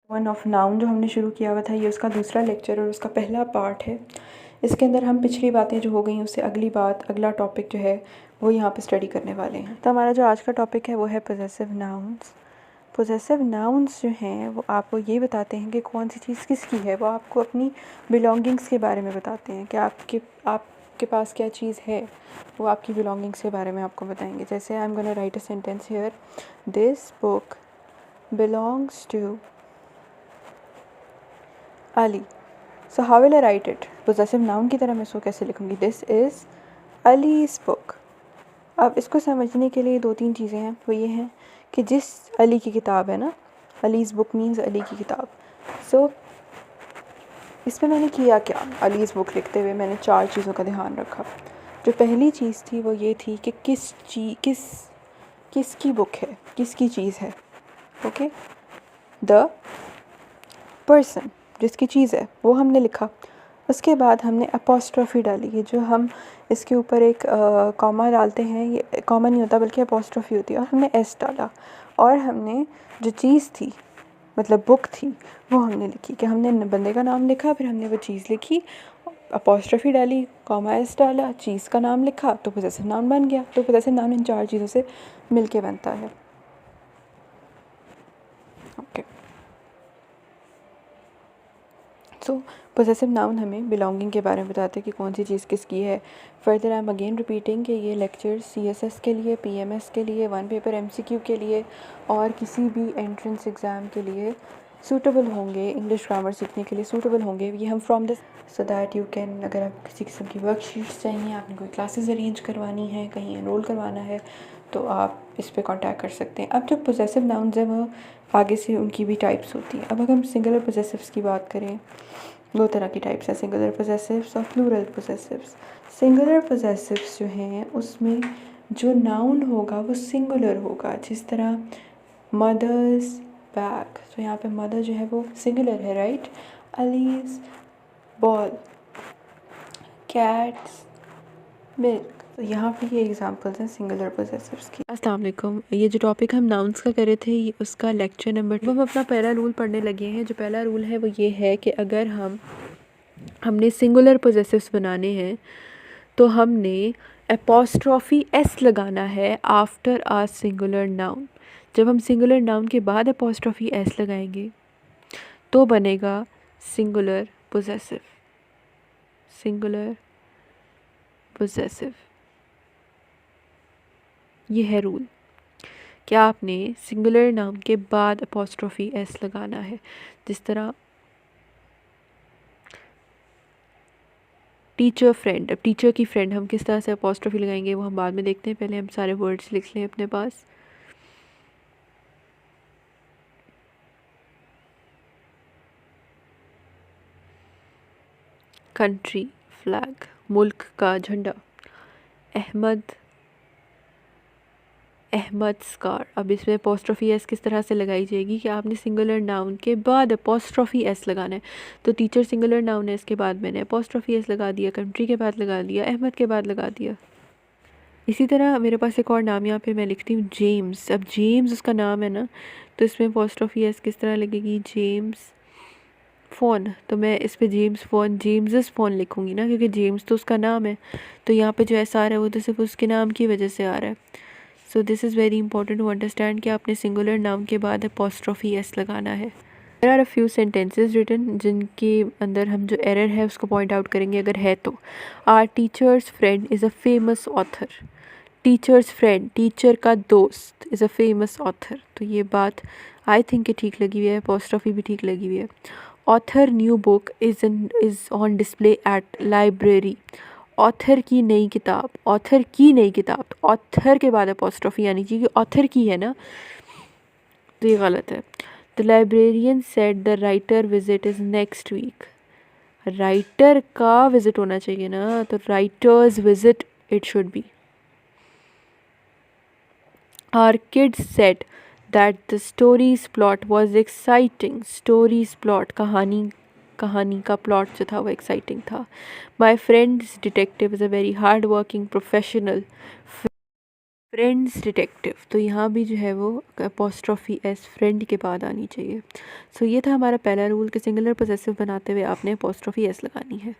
One of noun जो हमने शुरू किया हुआ था, ये उसका दूसरा लेक्चर और उसका पहला पार्ट है। इसके अंदर हम पिछली बातें जो हो गई उससे अगली बात, अगला टॉपिक जो है वो यहाँ पे स्टडी करने वाले हैं। तो हमारा जो आज का टॉपिक है वो है पोजेसिव नाउन्स। पोजेसिव नाउन्स जो हैं वो आपको ये बताते हैं कि कौन सी चीज़ किसकी है। वो आपको अपनी बिलोंगिंग्स के बारे में बताते हैं कि आपके पास क्या चीज़ है, वो आपकी बिलोंगिंग्स के बारे में आपको बताएंगे। जैसे I am gonna write a sentence here, this book belongs to Ali. So how will I write it? Possessive noun की तरह मैं इसको कैसे लिखूँगी? This is Ali's book. अब इसको समझने के लिए दो तीन चीज़ें हैं। वो ये हैं कि जिस अली की किताब है ना, अलीज़ बुक मीन्स अली की किताब। सो इसमें मैंने किया क्या? अलीज़ बुक लिखते हुए मैंने 4 चीज़ों का ध्यान रखा। जो पहली चीज़ थी वो ये थी कि किसकी बुक है, किसकी चीज़ है। ओके, द पर्सन, जिसकी चीज़ है वो हमने लिखा। उसके बाद हमने अपोस्ट्रोफी डाली। ये जो हम इसके ऊपर एक कॉमा डालते हैं, ये कॉमा नहीं होता बल्कि अपोस्ट्रोफी होती है, और हमने एस डाला। और हमने जो चीज़ थी, मतलब बुक थी, वो हमने लिखी कि हमने बंदे का नाम लिखा, फिर हमने वो चीज़ लिखी, अपोस्ट्रोफी डाली, कॉमा एस डाला, चीज़ का नाम लिखा, तो पोजेसिव नाउन बन गया। तो पोजेसिव नाउन इन 4 चीज़ों से मिलके बनता है। ओके, सो पोजेसिव नाउन हमें बिलोंगिंग के बारे में बताते हैं कि कौन सी चीज़ किसकी है। Further I am again repeating कि ये लेक्चर CSS के लिए, PMS के लिए, 1 पेपर MCQ के लिए और किसी भी एंट्रेंस एग्ज़ाम के लिए सूटेबल होंगे, इंग्लिश ग्रामर सीखने के लिए सूटेबल होंगे। ये हम from this so that you can, अगर आप किसी किस्म की वर्कशीट्स चाहिए, आपने कोई क्लासेस अरेंज करवानी है, कहीं एनरोल करवाना है, तो आप इस पे कांटेक्ट कर सकते हैं। अब जो पोजेसिव नाउन्स हैं वो आगे से उनकी भी टाइप्स होती हैं। अब अगर हम सिंगुलर पोजेसिव्स की बात करें, 2 तरह की टाइप्स हैं, सिंगुलर पोजेसिव्स और प्लूरल पोजेसिव्स। सिंगुलर पोजेसिव्स जो हैं उसमें जो नाउन होगा वो सिंगुलर होगा। जिस तरह मदर्स बैग, तो यहाँ पे मदर जो है वो सिंगुलर है, right. Allies ball, cats milk. तो यहाँ पे ये एग्जांपल्स हैं सिंगुलर पोजेसिव्स की। अस्सलाम वालेकुम। ये जो टॉपिक हम नाउन्स का कर रहे थे, ये उसका लेक्चर नंबर 2। हम अपना पहला रूल पढ़ने लगे हैं। जो पहला रूल है वो ये है कि अगर हमने सिंगुलर पोजेसिव्स बनाने हैं तो हमने एपोस्ट्रॉफी एस लगाना है आफ्टर आ सिंगुलर नाउन। जब हम सिंगुलर नाउन के बाद एपोस्ट्रॉफी एस लगाएंगे तो बनेगा सिंगुलर पोजेसिव। सिंगुलर पोजेसिव, ये है रूल कि आपने सिंगुलर नाउन के बाद एपोस्ट्रॉफी एस लगाना है। जिस तरह टीचर फ्रेंड, अब टीचर की फ्रेंड हम किस तरह से अपोस्ट्रोफी लगाएंगे वो हम बाद में देखते हैं। पहले हम सारे वर्ड्स लिख लें अपने पास। कंट्री फ्लैग, मुल्क का झंडा। अहमद स्कार। अब इसमें अपोस्ट्रोफी एस किस तरह से लगाई जाएगी कि आपने सिंगुलर नाउन के बाद अपोस्ट्रोफी एस लगाना है। तो टीचर सिंगुलर नाउन है, इसके बाद मैंने अपोस्ट्रोफी एस लगा दिया, कंट्री के बाद लगा दिया, अहमद के बाद लगा दिया। इसी तरह मेरे पास एक और नाम यहाँ पे मैं लिखती हूँ जेम्स। अब जेम्स उसका नाम है ना, तो इसमें अपोस्ट्रोफी एस किस तरह लगेगी? जेम्स फ़ोन, तो मैं इस पे जेम्स फ़ोन, जेम्स फ़ोन लिखूँगी ना, क्योंकि जेम्स तो उसका नाम है। तो यहाँ पे जो एस आ रहा है वो तो सिर्फ उसके नाम की वजह से आ रहा है। So this is very important to understand कि आपने सिंगुलर नाउन के बाद अपोस्ट्रोफी एस लगाना है। There are a few sentences written जिनके अंदर हम जो एरर है उसको पॉइंट आउट करेंगे अगर है तो। Our teacher's friend is a famous author. Teacher's friend, teacher का दोस्त, इज़ अ फेमस ऑथर। तो ये बात आई थिंक कि ठीक लगी हुई है, अपोस्ट्रोफी भी ठीक लगी हुई है। Author new book is on display at library. Author की नई किताब, ऑथर की नई किताब, तो ऑथर के बाद अपोस्ट्रोफी आनी चाहिए कि ऑथर की है ना, तो ये गलत है। The librarian said the writer visit is next week. Writer का विजिट होना चाहिए ना, तो writer's visit it should be. Our kids said that the story's plot was exciting. Story's plot, कहानी का प्लॉट जो था वो एक्साइटिंग था। My friend's detective is a very hard working professional. Friends detective, तो यहाँ भी जो है वो अपोस्ट्रोफी एस फ्रेंड के बाद आनी चाहिए। सो ये था हमारा पहला रूल कि सिंगुलर पोजेसिव बनाते हुए आपने अपोस्ट्रोफी एस लगानी है।